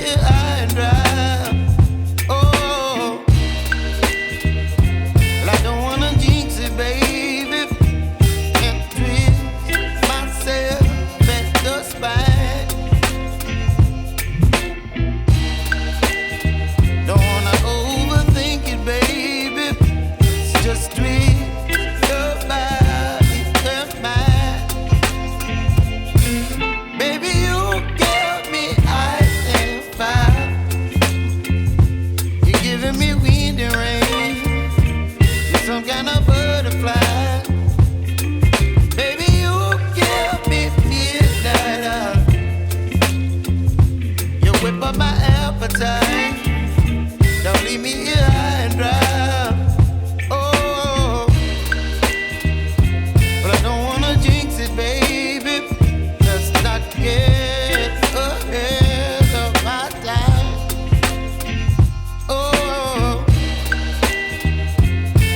here high and dry. Oh, well, I don't wanna jinx it, baby, and twist myself at the spine. Don't wanna overthink it, baby. It's just twist your body and mine. Baby, you give me ice and fire. You're giving me wind and rain. You're some kind of butterfly. Baby, you give me midnight. You whip up my appetite. Don't leave me here high and dry. Oh, but I don't wanna jinx it, baby. Let's not get ahead of my time. Oh,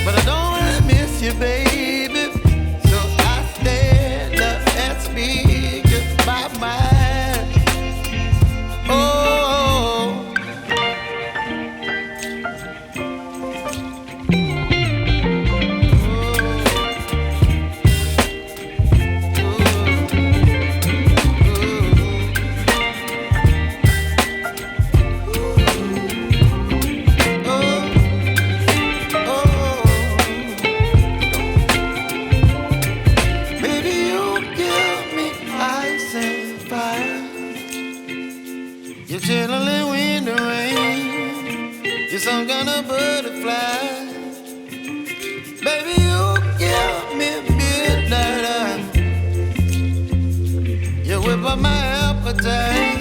but I don't wanna miss you, baby. So I stand up and speak my mind. Oh. Baby, you give me ice and fire. You're chilling wind and rain. You're some kind of butterfly. Baby, you give me midnight. You whip up my appetite.